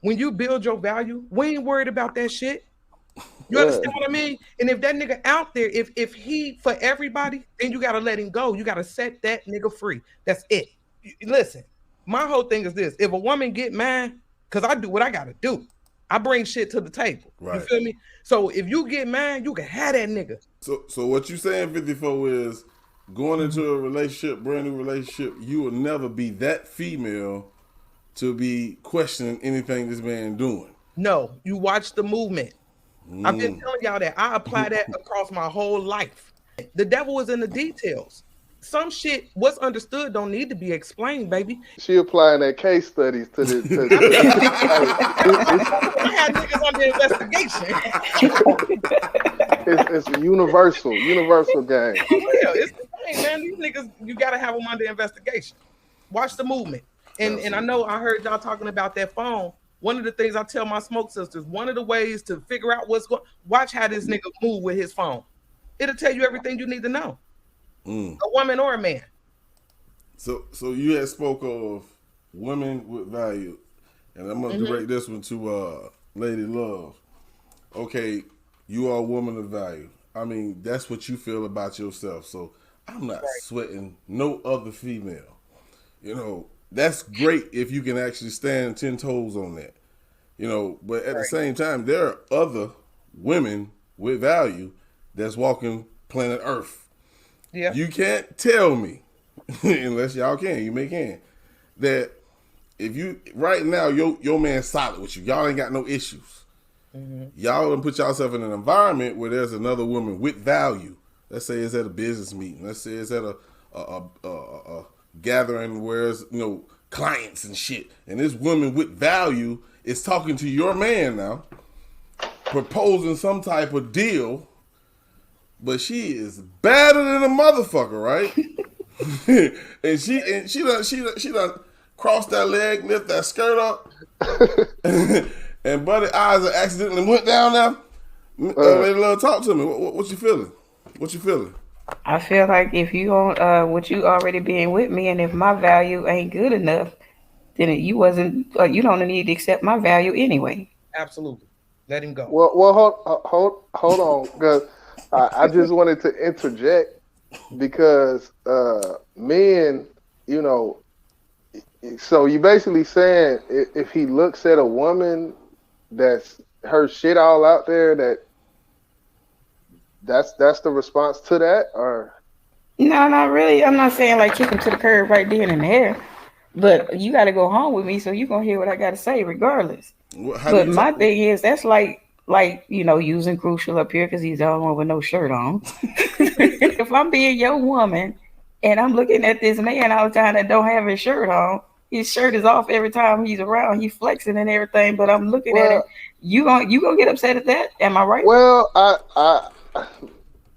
when you build your value, we ain't worried about that shit. You Yeah. understand what I mean? And if that nigga out there, if he for everybody, then you gotta let him go. You gotta set that nigga free. That's it. Listen, my whole thing is this: if a woman get mad, because I do what I gotta do, I bring shit to the table. You Right. feel me? So if you get mad, you can have that nigga. So what you saying, 54, is going Mhm. into a relationship, brand new relationship, you will never be that female to be questioning anything this man doing. No, you watch the movement. I've been Mm. telling y'all that I apply that across my whole life. The devil is in the details. Some shit, what's understood, don't need to be explained, baby. She applying that case studies to the I mean, hey, I had niggas under investigation. it's a universal game. For real, it's the thing, man. These niggas, you gotta have them under investigation. Watch the movement. And I Absolutely. know I heard y'all talking about that phone. One of the things I tell my smoke sisters, one of the ways to figure out what's going, watch how this nigga move with his phone. It'll tell you everything you need to know. Mm. A woman or a man. So you had spoke of women with value, and I'm gonna Mm-hmm. direct this one to Lady Love. Okay, you are a woman of value. I mean, that's what you feel about yourself. So I'm not Right. sweating no other female. You know, that's great if you can actually stand 10 toes on that. You know, but at the Right. same time, there are other women with value that's walking planet Earth. Yeah. You can't tell me, unless y'all can, you may can, that if you right now your man solid with you, y'all ain't got no issues. Mm-hmm. Y'all done put yourself in an environment where there's another woman with value. Let's say it's at a business meeting. Let's say it's at a gathering where it's, clients and shit. And this woman with value is talking to your man now, proposing some type of deal, but she is better than a motherfucker, right? and she done crossed that leg, lift that skirt up, and buddy eyes accidentally went down there. Lady Love, talk to me. What you feeling? What you feeling? I feel like if you on with you already being with me, and if my value ain't good enough, then you wasn't. You don't need to accept my value anyway. Absolutely. Let him go. Well, hold on, because I just wanted to interject because men, you know, so you basically saying if he looks at a woman that's her shit all out there, that's the response to that, or No, not really. I'm not saying like kick him to the curb right then and there. But you got to go home with me, so you gonna hear what I got to say regardless. How do But you my talk? thing is that's like using Crucial up here because he's the only one with no shirt on. If I'm being your woman and I'm looking at this man all the time that don't have his shirt on, his shirt is off every time he's around. He's flexing and everything, but I'm looking at him. well, You gonna get upset at that? Am I right? well,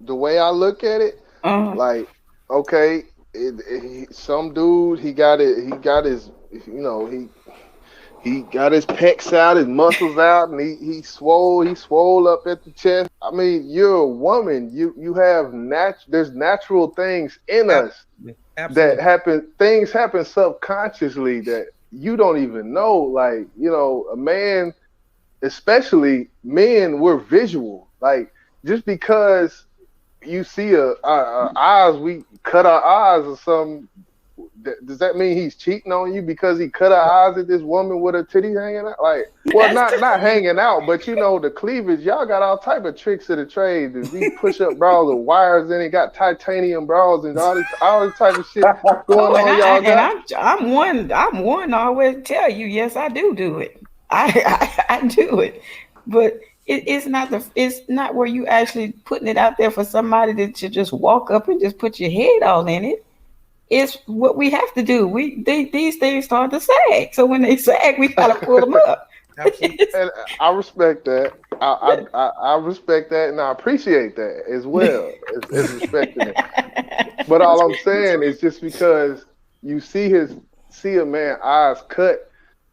the way I look at it, Uh, like, okay, some dude he got his, he got his pecs out, his muscles out, and he swole up at the chest. I mean, you're a woman. You have there's natural things in us Absolutely. that Absolutely. happen. Things happen subconsciously that you don't even know. Like, a man, especially men, we're visual. Like, just because you see our eyes, we cut our eyes or something. Does that mean he's cheating on you because he cut her eyes at this woman with her titties hanging out? Like, well, that's not hanging out, but the cleavage. Y'all got all type of tricks of the trade. These push-up bras with wires in it, got titanium bras and all this type of shit going oh, on. Y'all got. I'm one to always tell you yes I do it. I do it, but it's not where you actually putting it out there for somebody to just walk up and just put your head all in it. It's what we have to do. These things start to sag, so when they sag, we gotta pull them up. Absolutely. And I respect that. I respect that, and I appreciate that as well as respecting it. But all I'm saying is just because you see a man eyes cut,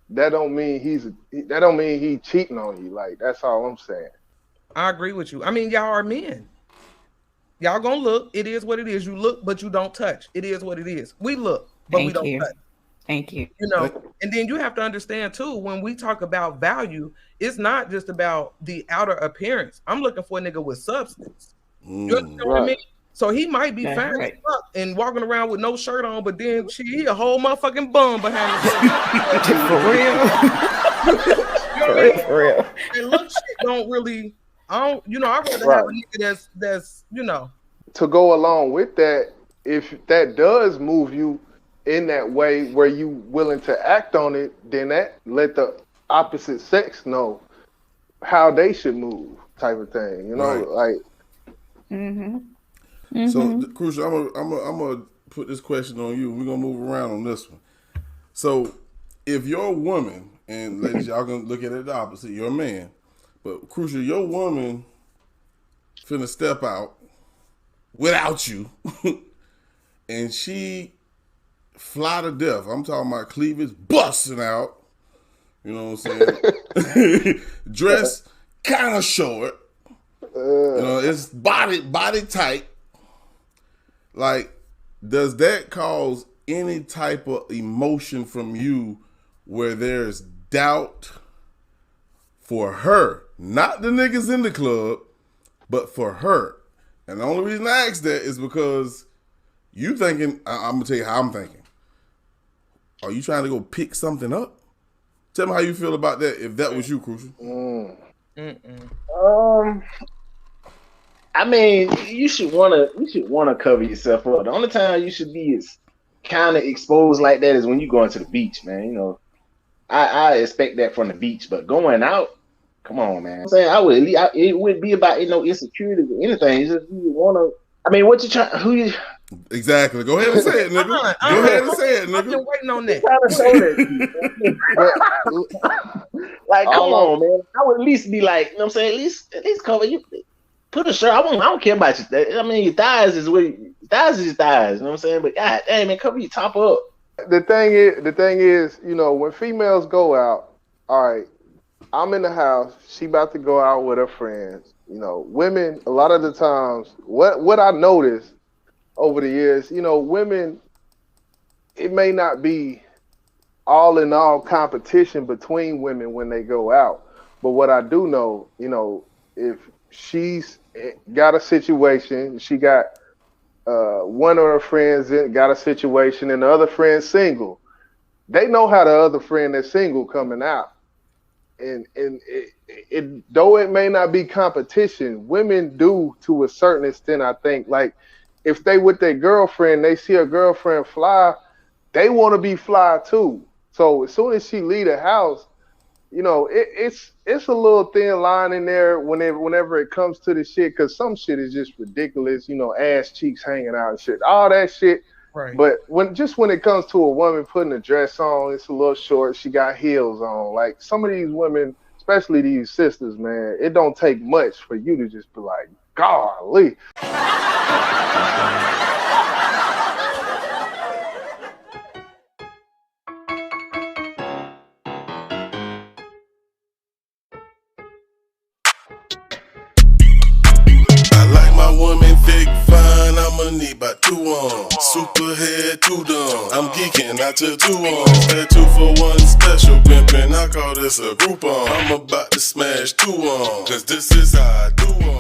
that don't mean he cheating on you. Like, that's all I'm saying. I agree with you. I mean, y'all are men. Y'all gonna look. It is what it is. You look, but you don't touch. It is what it is. We look, but we Thank don't you. touch. Thank you. You know, and then you have to understand too, when we talk about value, it's not just about the outer appearance. I'm looking for a nigga with substance. You understand what I mean? So he might be fine as fuck and walking around with no shirt on, but then he a whole motherfucking bum behind his For real. And look, shit don't really. I'd rather have a nigga that's To go along with that, if that does move you in that way where you willing to act on it, then that let the opposite sex know how they should move, type of thing. You know, like. So, Crucial, I'm gonna put this question on you. We're gonna move around on this one. So, if you're a woman, and ladies, y'all gonna look at it the opposite. You're a man, but Crucial, your woman finna step out without you, and she fly to death. I'm talking about cleavage busting out. You know what I'm saying? Dress kind of short. It's body tight. Like, does that cause any type of emotion from you where there's doubt for her? Not the niggas in the club, but for her. And the only reason I ask that is because you thinking, I'm going to tell you how I'm thinking. Are you trying to go pick something up? Tell me how you feel about that if that was you, Crucial. I mean, you should wanna cover yourself up. The only time you should be is kind of exposed like that is when you going to the beach, man. You know, I expect that from the beach, but going out, come on, man. I'm saying it wouldn't be about insecurity or anything. It's just you wanna. I mean, what you trying? Who you? Exactly. Go ahead and say it, nigga. Go ahead and say it, nigga. I've been waiting on that. Like, come on, man. I would at least be like, you know what I'm saying? At least cover you. Put a shirt. I don't care about you. I mean, your thighs is your thighs. You know what I'm saying? But God damn, man, cover your top up. The thing is, when females go out, all right, I'm in the house. She about to go out with her friends. Women, a lot of the times, what I noticed over the years, women, it may not be all in all competition between women when they go out. But what I do know, if she's got a situation, she got one of her friends got a situation and the other friend's single, they know how the other friend that's single coming out. And though it may not be competition, women do to a certain extent, I think. Like, if they with their girlfriend, they see a girlfriend fly, they want to be fly too. So as soon as she leave the house, it's a little thin line in there whenever it comes to the shit, because some shit is just ridiculous, ass cheeks hanging out and shit, all that shit. Right. But when it comes to a woman putting a dress on, it's a little short, she got heels on. Like, some of these women, especially these sisters, man, it don't take much for you to just be like, golly. Woman thick, fine, I'ma need about 2 arms. Super head, 2 dumb. I'm geeking out to 2 arms. That 2-for-1 special pimpin', I call this a Groupon. I'm about to smash 2 arms, cause this is how I do 'em.